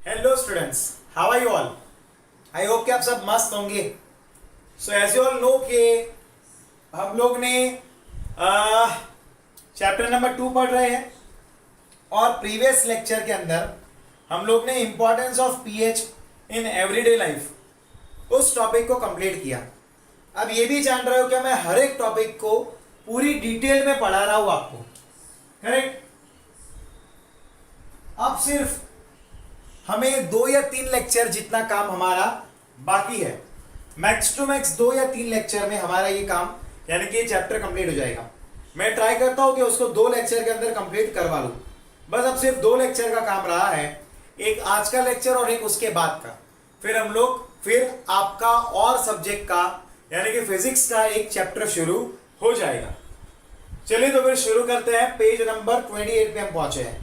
Hello students, how are you all. I hope कि आप सब मस्त होंगे। So as you all know कि हम लोग ने चैप्टर नंबर 2 पढ़ रहे हैं और प्रीवियस लेक्चर के अंदर हम लोग ने importance of pH in everyday life उस टॉपिक को कंप्लीट किया। अब ये भी जान रहे हो कि मैं हर एक टॉपिक को पूरी डिटेल में पढ़ा रहा हूं आपको, करेक्ट। अब सिर्फ हमें 2 या 3 लेक्चर जितना काम हमारा बाकी है। मैक्स टू मैक्स 2 या 3 लेक्चर में हमारा ये काम यानी कि ये चैप्टर कंप्लीट हो जाएगा। मैं ट्राई करता हूं कि उसको 2 लेक्चर के अंदर कंप्लीट करवा लूं। बस अब सिर्फ 2 लेक्चर का काम रहा है, एक आज का लेक्चर और एक उसके बाद का। फिर हम लोग आपका और सब्जेक्ट का यानी कि फिजिक्स का एक चैप्टर शुरू हो जाएगा। चलिए तो फिर शुरू करते हैं। पेज नंबर 28 पे हम पहुंचे हैं,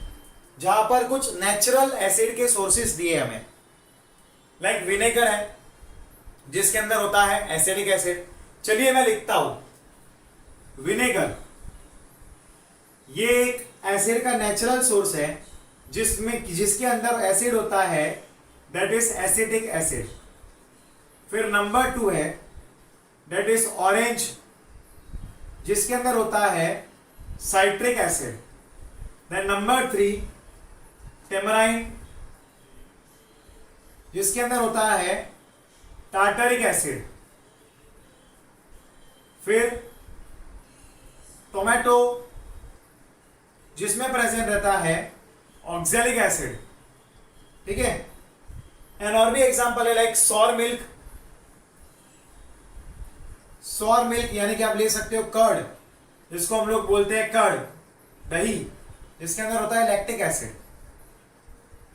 जहां पर कुछ नेचुरल एसिड के सोर्सेस दिए हमें। लाइक विनेगर है जिसके अंदर होता है एसिडिक एसिड। चलिए मैं लिखता हूं विनेगर, ये एक एसिड का नेचुरल सोर्स है जिसके अंदर एसिड होता है, दैट इज एसिडिक एसिड। फिर नंबर 2 है दैट इज ऑरेंज, जिसके अंदर होता है साइट्रिक एसिड। देन नंबर 3 टेमराइन, जिसके अंदर होता है टार्टरिक एसिड। फिर टोमेटो, जिसमें प्रेजेंट रहता है ऑक्सैलिक एसिड, ठीक है। एंड और भी एग्जांपल है like sour milk. Sour milk यानी कि आप ले सकते हो कर्ड, जिसको हम लोग बोलते हैं कर्ड, दही, जिसके अंदर होता है लैक्टिक एसिड,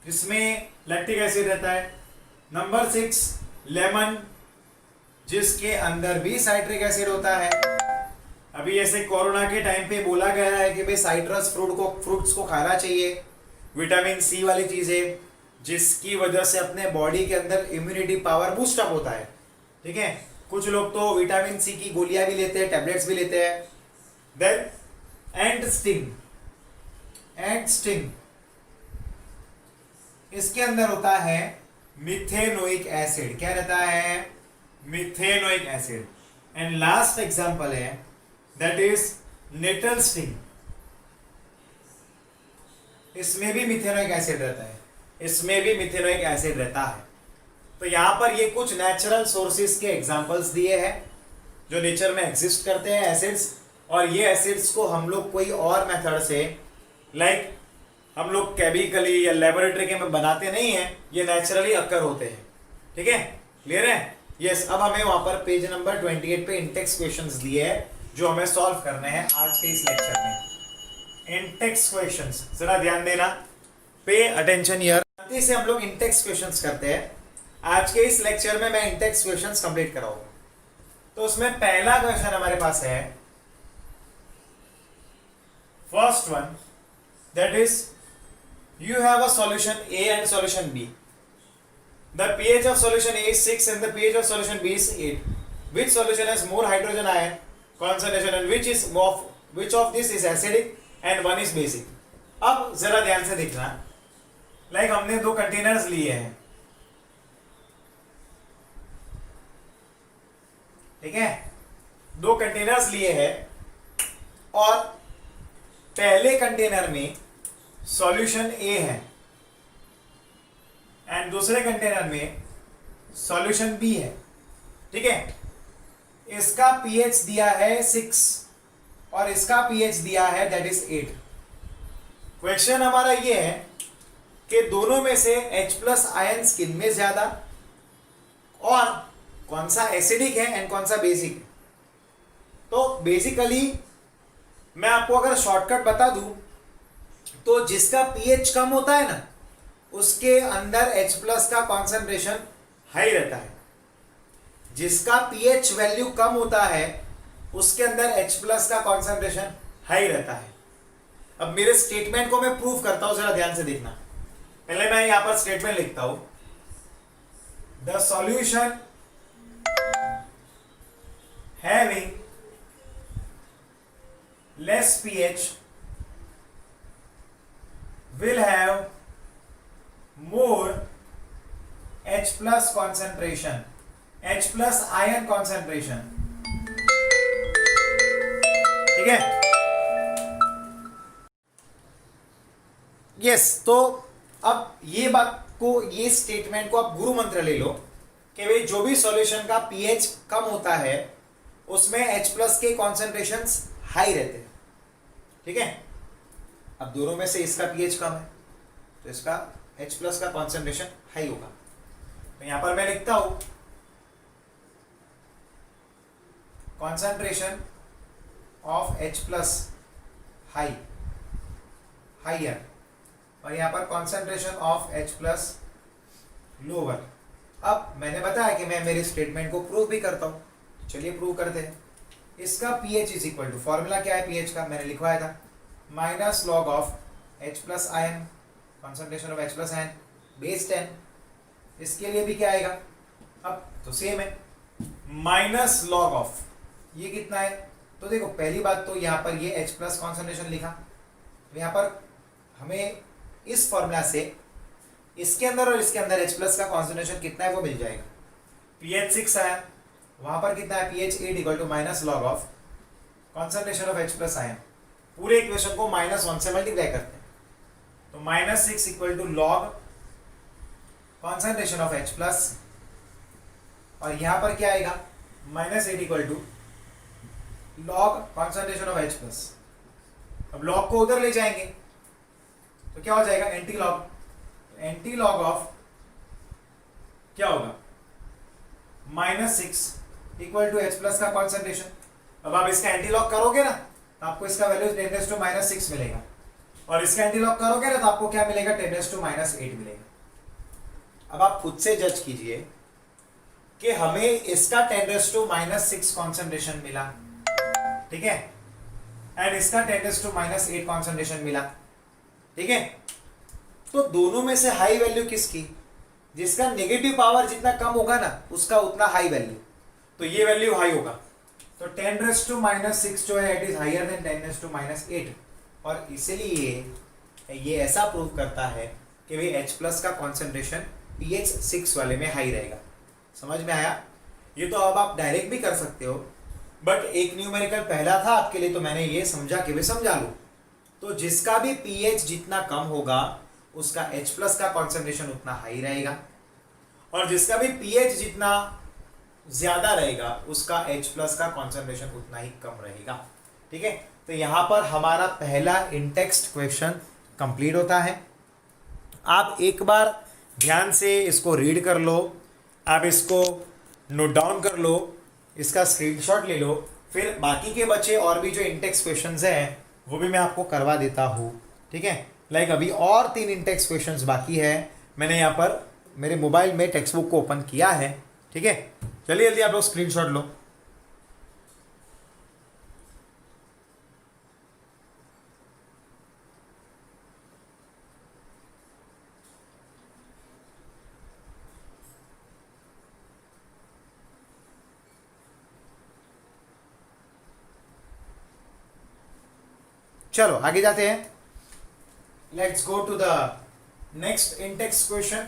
जिसमें लैक्टिक एसिड रहता है। नंबर 6 लेमन, जिसके अंदर भी साइट्रिक एसिड होता है। अभी ऐसे कोरोना के टाइम पे बोला गया है कि भाई साइट्रस फ्रूट्स को खाना चाहिए, विटामिन सी वाली चीजें, जिसकी वजह से अपने बॉडी के अंदर इम्यूनिटी पावर बूस्ट अप होता है, ठीक है। कुछ लोग तो विटामिन सी की गोलियां भी लेते हैं, टैबलेट्स भी लेते हैं। देन एंड स्टिंग, इसके अंदर होता है मिथेनोइक एसिड। क्या रहता है? Methanoic acid. And last example है दैट इज नेटल स्टिंग, इसमें भी मिथेनोइक एसिड रहता है, इसमें भी मिथेनोइक एसिड रहता है। तो यहां पर ये कुछ नेचुरल सोर्सेस के एग्जांपल्स दिए हैं जो नेचर में एग्जिस्ट करते हैं एसिड्स, और ये एसिड्स को हम लोग कोई और मेथड से लाइक हम लोग केमिकली या लेबोरेटरी के में बनाते नहीं हैं, ये नेचुरली अकर होते हैं, ठीक है। क्लियर है? यस। अब हमें वहां पर पेज नंबर 28 पे इंटेक्स क्वेश्चंस दिए हैं जो हमें सॉल्व करने हैं आज के इस लेक्चर में। इंटेक्स क्वेश्चंस जरा ध्यान देना, पे अटेंशन हियर। से हम लोग इंटेक्स क्वेश्चंस करते हैं। आज के इस लेक्चर में मैं इंटेक्स क्वेश्चंस कंप्लीट कराऊंगा। तो उसमें पहला क्वेश्चन हमारे पास है, first one, that is you have a solution A and solution B. The pH of solution A is 6 and the pH of solution B is 8. Which solution has more hydrogen ion concentration and which of this is acidic and one is basic? अब जरा ध्यान से देखना, like हमने 2 containers लिए हैं, ठीक है। 2 कंटेनर्स लिए हैं और पहले कंटेनर में सॉल्यूशन ए है एंड दूसरे कंटेनर में सॉल्यूशन बी है, ठीक है। इसका पीएच दिया है 6 और इसका पीएच दिया है दैट इज 8। क्वेश्चन हमारा ये है कि दोनों में से H+ आयंस किन में ज्यादा और कौन सा एसिडिक है एंड कौन सा बेसिक है। तो बेसिकली मैं आपको अगर शॉर्टकट बता दूं तो जिसका पीएच कम होता है ना, उसके अंदर H+ का कॉन्सेंट्रेशन हाई रहता है। जिसका पीएच वैल्यू कम होता है उसके अंदर H+ का कॉन्सेंट्रेशन हाई रहता है। अब मेरे स्टेटमेंट को मैं प्रूव करता हूं, जरा ध्यान से देखना। पहले मैं यहां पर स्टेटमेंट लिखता हूं, the solution having less pH will have more H plus concentration, H plus ion concentration, ठीक है। यस, तो अब ये बात को, ये स्टेटमेंट को आप गुरु मंत्र ले लो कि भाई जो भी सॉल्यूशन का पीएच कम होता है उसमें H प्लस के कॉन्सेंट्रेशंस हाई रहते हैं, ठीक है। अब दोनों में से इसका पीएच कम है तो इसका H प्लस का कॉन्सेंट्रेशन हाई होगा। तो यहां पर मैं लिखता हूं concentration of H plus high, higher, और यहां पर concentration of H plus lower. अब मैंने बताया कि मैं मेरे स्टेटमेंट को प्रूव भी करता हूं, चलिए प्रूव करते हैं। इसका pH is equal to, formula क्या है pH का, मैंने लिखवाया था, minus log of H plus ion, concentration of H plus ion base 10। इसके लिए भी क्या आएगा, अब तो सेम है, माइनस लॉग ऑफ, ये कितना है, तो देखो पहली बात तो यहाँ पर ये H प्लस कॉन्सेंट्रेशन लिखा, तो यहाँ पर हमें इस फॉर्मूला से इसके अंदर और इसके अंदर H प्लस का कॉन्सेंट्रेशन कितना है वो मिल जाएगा। pH 6 आया, वहां पर कितना है pH 8 equal to minus log of concentration of H plus ion. पूरे इक्वेशन को -1 से मल्टीप्लाई करते हैं, तो -6 equal to log concentration of H plus, और यहां पर क्या आएगा, -8 equal to log concentration of H plus. अब लॉग को उधर ले जाएंगे तो क्या हो जाएगा, anti log, anti log of क्या होगा, -6 इक्वल टू H प्लस का कॉन्सेंट्रेशन। अब आप इसका एंटी लॉग करोगे ना तो आपको इसका वैल्यू 10⁻⁻6 मिलेगा, और इसका एंटी लॉग करोगे ना तो आपको क्या मिलेगा, 10⁻8 मिलेगा। अब आप खुद से जज कीजिए कि हमें इसका 10⁻6 कॉन्सेंट्रेशन मिला, ठीक है, एंड इसका 10⁻8 कॉन्सेंट्रेशन मिला, ठीक है। तो दोनों में से हाई वैल्यू किसकी, जिसका नेगेटिव पावर जितना कम होगा ना उसका उतना हाई वैल्यू, तो ये वैल्यू हाई होगा। तो 10⁻6 जो है इट इज हायर देन 10⁻8, और इसलिए ये ऐसा प्रूव करता है कि भाई H प्लस का कॉन्सेंट्रेशन pH 6 वाले में हाई रहेगा। समझ में आया? ये तो अब आप डायरेक्ट भी कर सकते हो, बट एक न्यूमेरिकल पहला था आपके लिए तो मैंने ये समझा कि भाई समझा लो। तो जिसका भी pH जितना कम होगा उसका H प्लस का कॉन्सेंट्रेशन उतना हाई रहेगा, और जिसका भी pH जितना ज्यादा रहेगा उसका H प्लस का कॉन्सेंट्रेशन उतना ही कम रहेगा, ठीक है। तो यहां पर हमारा पहला इंटेक्स्ट क्वेश्चन कंप्लीट होता है। आप एक बार ध्यान से इसको रीड कर लो, आप इसको नोट डाउन कर लो, इसका स्क्रीनशॉट ले लो, फिर बाकी के बचे और भी जो इंटेक्स्ट क्वेश्चंस हैं वो भी मैं आपको करवा देता हूँ, ठीक है। लाइक अभी और 3 इंटेक्स्ट क्वेश्चंस बाकी है, मैंने यहाँ पर मेरे मोबाइल में टेक्स्ट बुक को ओपन किया है, ठीक है। चलिए जल्दी आप लोग स्क्रीनशॉट लो। चलो आगे जाते हैं, let's go to the next intext question.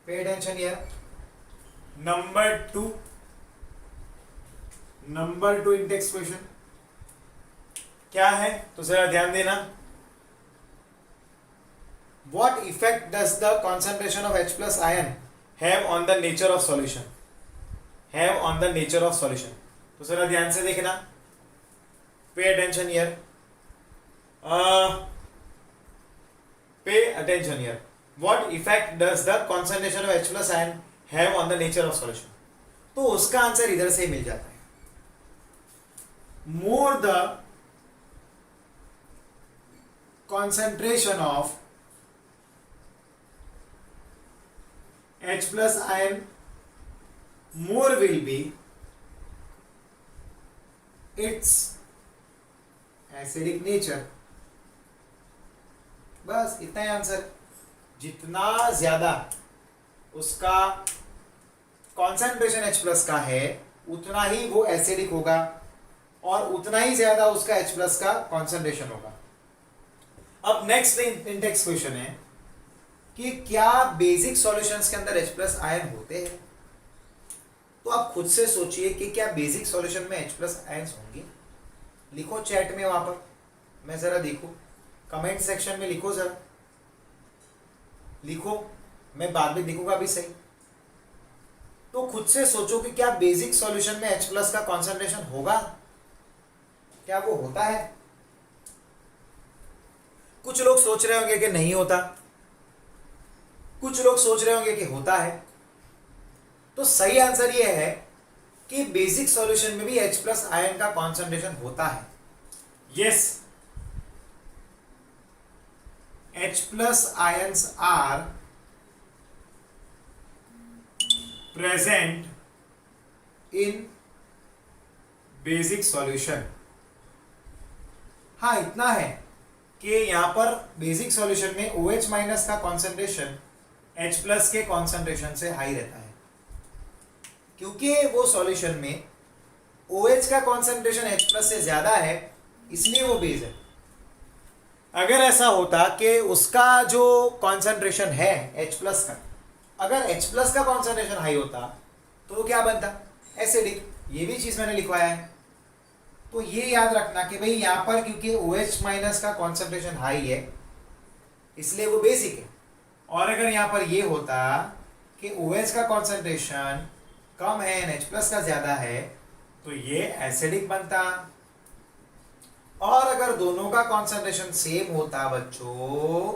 Pay attention here, number 2 intext question क्या है तो जरा ध्यान देना। What effect does the concentration of H plus ion have on the nature of solution, have on the nature of solution. तो जरा ध्यान से देखना, pay attention here, pay attention here. What effect does the concentration of H plus ion have on the nature of solution? तो उसका answer इधर से ही मिल जाता है। More the concentration of H plus ion, more will be its acidic nature। बस इतना ही answer. जितना ज्यादा उसका कॉन्सेंट्रेशन H प्लस का है उतना ही वो एसिडिक होगा, और उतना ही ज्यादा उसका H प्लस का कॉन्सेंट्रेशन होगा। अब नेक्स्ट इंडेक्स क्वेश्चन है कि क्या बेसिक सॉल्यूशंस के अंदर H प्लस आयन होते हैं? तो आप खुद से सोचिए कि क्या बेसिक सॉल्यूशन में H प्लस आयन्स होंगे। लिखो चैट में, वहां पर मैं जरा देखूं, कमेंट सेक्शन में लिखो, जरा लिखो, मैं बाद में देखूंगा अभी सही। तो खुद से सोचो कि क्या बेसिक सॉल्यूशन में H प्लस का कॉन्सेंट्रेशन होगा, क्या वो होता है? कुछ लोग सोच रहे होंगे कि नहीं होता, कुछ लोग सोच रहे होंगे कि होता है। तो सही आंसर ये है कि बेसिक सॉल्यूशन में भी H प्लस आयन का कॉन्सेंट्रेशन होता है। Yes, H plus ions are present in basic solution। हाँ, इतना है कि यहां पर बेसिक सॉल्यूशन में OH माइनस का कॉन्सेंट्रेशन H प्लस के कॉन्सेंट्रेशन से हाई रहता है, क्योंकि वो सॉल्यूशन में OH का कॉन्सेंट्रेशन H प्लस से ज्यादा है, इसलिए वो बेस है। अगर ऐसा होता कि उसका जो कॉन्सेंट्रेशन है H प्लस का, अगर H प्लस का कॉन्सेंट्रेशन हाई होता तो वो क्या बनता? एसिडिक। ये भी चीज मैंने लिखवाया है। तो ये याद रखना कि भाई यहां पर क्योंकि OH माइनस का कॉन्सेंट्रेशन हाई है इसलिए वो बेसिक है, और अगर यहां पर ये होता कि OH का कॉन्सेंट्रेशन कम है H प्लस का ज्यादा है तो ये एसिडिक बनता। और अगर दोनों का कॉन्सेंट्रेशन सेम होता बच्चों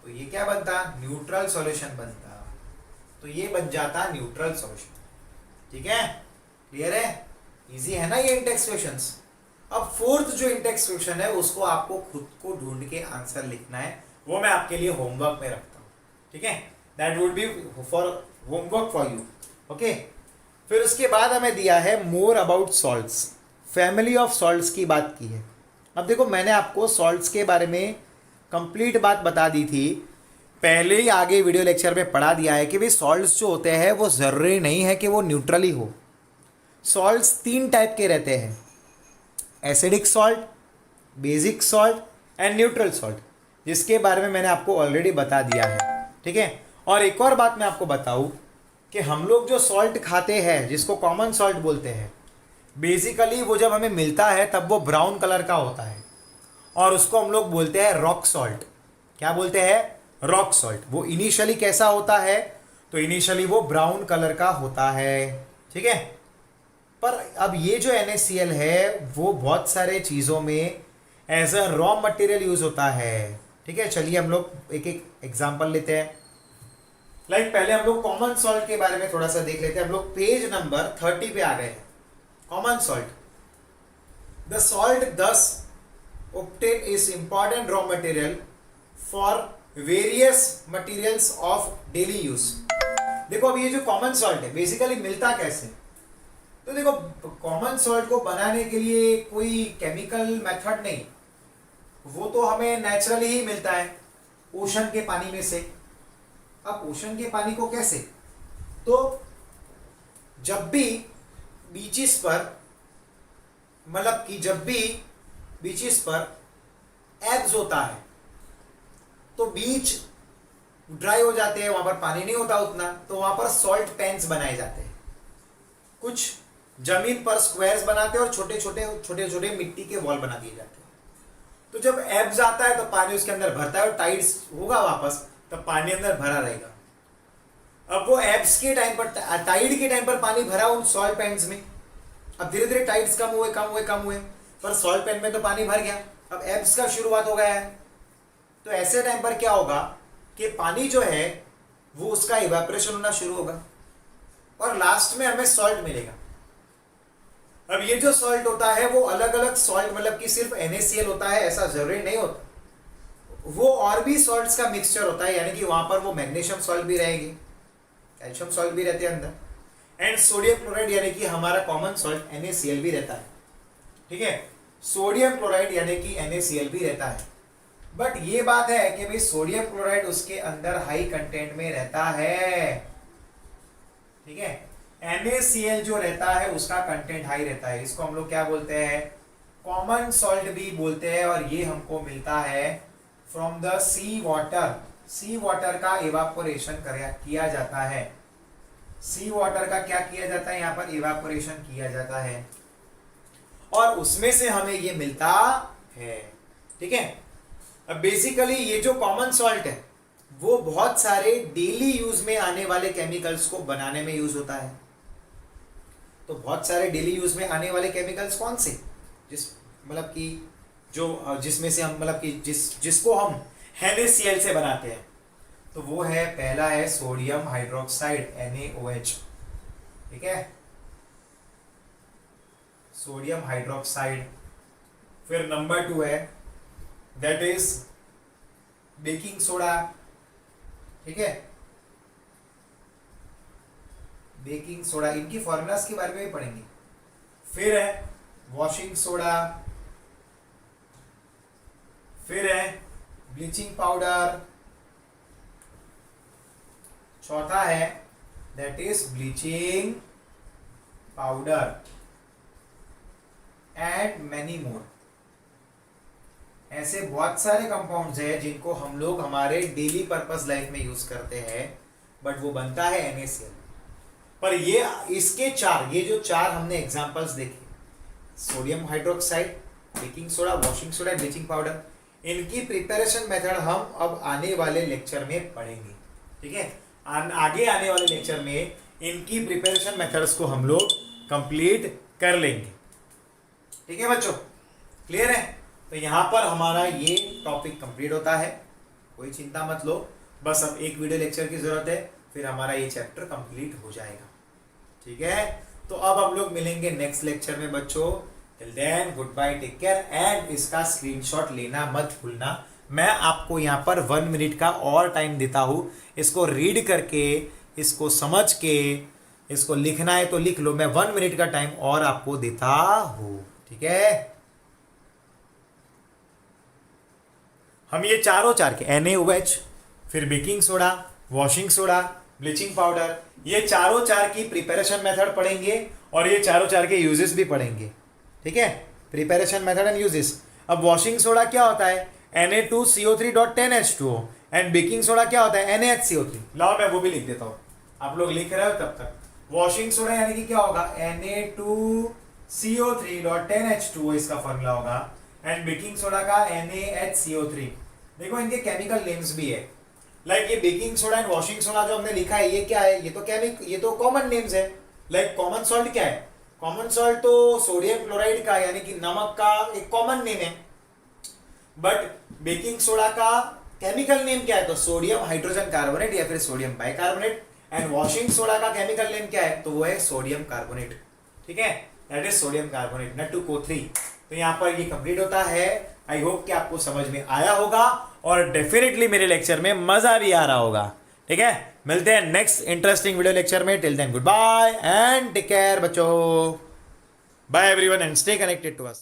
तो ये क्या बनता? न्यूट्रल सॉल्यूशन बनता। तो ये बन जाता न्यूट्रल सॉल्यूशन। ठीक है, क्लियर है? इजी है ना ये इंटेक्स क्वेश्चंस। अब फोर्थ जो इंटेक्स क्वेश्चन है उसको आपको खुद को ढूंढ के आंसर लिखना है, वो मैं आपके लिए होमवर्क में रखता हूं। ठीक है, that would be for homework for you. Okay, फिर उसके बाद हमें दिया है more about salts, family of salts की बात की है। अब देखो, मैंने आपको सॉल्ट्स के बारे में कंप्लीट बात बता दी थी पहले ही, आगे वीडियो लेक्चर में पढ़ा दिया है कि भाई सॉल्ट्स जो होते हैं वो ज़रूरी नहीं है कि वो न्यूट्रल ही हो। सॉल्ट्स 3 टाइप के रहते हैं, acidic salt, basic salt and neutral salt, जिसके बारे में मैंने आपको ऑलरेडी बता दिया है। ठीक है, और एक और बात मैं आपको बताऊं कि हम लोग जो सॉल्ट खाते हैं जिसको कॉमन सॉल्ट बोलते हैं, बेसिकली वो जब हमें मिलता है तब वो ब्राउन कलर का होता है और उसको हम लोग बोलते हैं रॉक सॉल्ट। क्या बोलते हैं? Rock salt. वो इनिशियली कैसा होता है? तो इनिशियली वो ब्राउन कलर का होता है। ठीक है, पर अब ये जो NaCl है वो बहुत सारे चीज़ों में as a raw material use होता है। ठीक है, चलिए हम लोग एक एक एग्जांपल लेते हैं। पहले हम लोग कॉमन सॉल्ट के बारे में थोड़ा सा देख लेते हैं। हम लोग पेज नंबर 30 पे आ गए हैं। Common salt, the salt thus obtained is important raw material for various materials of daily use। देखो, अब ये जो कॉमन सॉल्ट है बेसिकली मिलता कैसे? तो देखो, कॉमन सॉल्ट को बनाने के लिए कोई केमिकल मेथड नहीं, वो तो हमें नेचुरली ही मिलता है ओशन के पानी में से। अब ओशन के पानी को कैसे? तो जब भी बीचेस पर, मतलब कि जब भी बीचेस पर एब्स होता है तो बीच ड्राई हो जाते हैं, वहां पर पानी नहीं होता उतना, तो वहां पर सॉल्ट पैन्स बनाए जाते हैं। कुछ जमीन पर स्क्वायर्स बनाते हैं और छोटे छोटे मिट्टी के वॉल बना दिए जाते हैं। तो जब एब्स आता है तो पानी उसके अंदर भरता है और टाइड्स होगा वापस, तब पानी अंदर भरा रहेगा। अब वो एब्स के टाइम पर, टाइड के टाइम पर पानी भरा उन सॉल्ट पैन्स में। अब धीरे धीरे टाइड्स कम हुए, पर सॉल्ट पैन में तो पानी भर गया। अब एब्स का शुरुआत हो गया है, तो ऐसे टाइम पर क्या होगा कि पानी जो है वो उसका इवेपोरेशन होना शुरू होगा और लास्ट में हमें सॉल्ट मिलेगा। अब ये जो सॉल्ट होता है वो अलग अलग सॉल्ट, मतलब कि सिर्फ NaCl होता है ऐसा जरूरी नहीं होता, वो और भी सॉल्ट्स का मिक्सचर होता है। यानी कि वहां पर वो मैग्नीशियम सॉल्ट भी रहेगी, कैल्शियम सॉल्ट भी रहते हैं अंदर, एंड सोडियम क्लोराइड यानी कि हमारा कॉमन सॉल्ट NaCl भी रहता है। ठीक है, सोडियम क्लोराइड यानी कि NaCl भी रहता है। बट ये बात है कि भाई सोडियम क्लोराइड उसके अंदर हाई कंटेंट में रहता है। ठीक है, NaCl जो रहता है उसका कंटेंट हाई रहता है। इसको हम लोग क्या बोलते हैं? कॉमन सॉल्ट भी बोलते हैं, और ये हमको मिलता है फ्रॉम द सी वाटर का इवापोरेशन किया जाता है। सी वाटर का क्या किया जाता है, यहाँ पर इवापोरेशन किया जाता है और उसमें से हमें ये मिलता है। ठीक है, अब बेसिकली ये जो कॉमन सॉल्ट है वो बहुत सारे डेली यूज में आने वाले केमिकल्स को बनाने में यूज होता है। तो बहुत सारे डेली यूज में आने वाले केमिकल्स कौन से, मतलब कि जो जिसमें से हम मतलब कि जिसको हम NaCl से बनाते हैं, तो वो है, पहला है सोडियम हाइड्रोक्साइड NaOH। ठीक है, सोडियम हाइड्रोक्साइड। फिर नंबर 2 है दैट इज बेकिंग सोडा। ठीक है, बेकिंग सोडा, इनकी फॉर्मूलाज के बारे में भी पढ़ेंगे। फिर है वॉशिंग सोडा, फिर है ब्लीचिंग पाउडर, चौथा है that is bleaching powder and many more. ऐसे बहुत सारे कंपाउंड्स हैं जिनको हम लोग हमारे डेली पर्पस लाइफ में यूज करते हैं, बट वो बनता है NaCl। पर ये इसके ये जो चार हमने एग्जांपल्स देखे, sodium hydroxide, baking soda, washing soda, bleaching powder, इनकी प्रिपरेशन मेथड हम अब आने वाले लेक्चर में पढ़ेंगे। ठीक है, आगे आने वाले लेक्चर में इनकी प्रिपरेशन मेथड्स को हम लोग कंप्लीट कर लेंगे। ठीक है बच्चों, क्लियर है? तो यहाँ पर हमारा ये टॉपिक कंप्लीट होता है, कोई चिंता मत लो, बस अब एक वीडियो लेक्चर की जरूरत है, फिर हमारा ये चैप्टर कंप्लीट हो जाएगा। ठीक है, तो अब हम लोग मिलेंगे नेक्स्ट लेक्चर में बच्चों। Till then goodbye, take care, and इसका स्क्रीनशॉट लेना मत भूलना। मैं आपको यहाँ पर 1 मिनट का और टाइम देता हूँ, इसको रीड करके, इसको समझ के, इसको लिखना है तो लिख लो। मैं 1 मिनट का टाइम और आपको देता हूँ। ठीक है, हम ये चार के NaOH, फिर baking soda, washing soda, bleaching powder, ये चार की प्रिपरेशन मेथड पढ़ेंगे और ये चार के यूजेस भी पढ़ेंगे। ठीक है, प्रिपरेशन मेथड एंड यूजेस। अब वॉशिंग सोडा क्या होता है, Na2CO3.10H2O, एंड बेकिंग सोडा क्या होता है, NaHCO3। लाओ मैं वो भी लिख देता हूँ, आप लोग लिख रहे हो तब तक। वॉशिंग सोडा यानी कि क्या होगा, Na2CO3.10H2O इसका फॉर्मूला होगा, एंड बेकिंग सोडा का NaHCO3। देखो इनके केमिकल नेम्स भी है, लाइक ये baking soda and washing soda जो हमने लिखा है, ये क्या है, ये तो कॉमन नेम्स है। लाइक कॉमन सॉल्ट क्या है, कॉमन सॉल्ट तो सोडियम क्लोराइड का यानी कि नमक का एक कॉमन नेम है। बट बेकिंग सोडा का केमिकल नेम क्या है, तो सोडियम हाइड्रोजन कार्बोनेट या फिर sodium bicarbonate. And washing soda का केमिकल नेम क्या है, तो वो है सोडियम कार्बोनेट। ठीक है, that is sodium carbonate, N2CO3। तो यहाँ पर ये कंप्लीट होता है। आई होप कि आपको समझ में आया होगा और डेफिनेटली मेरे लेक्चर में मजा भी आ रहा होगा। ठीक है, मिलते हैं नेक्स्ट इंटरेस्टिंग वीडियो लेक्चर में। Till then goodbye and take care बच्चों। Bye everyone and stay connected to us.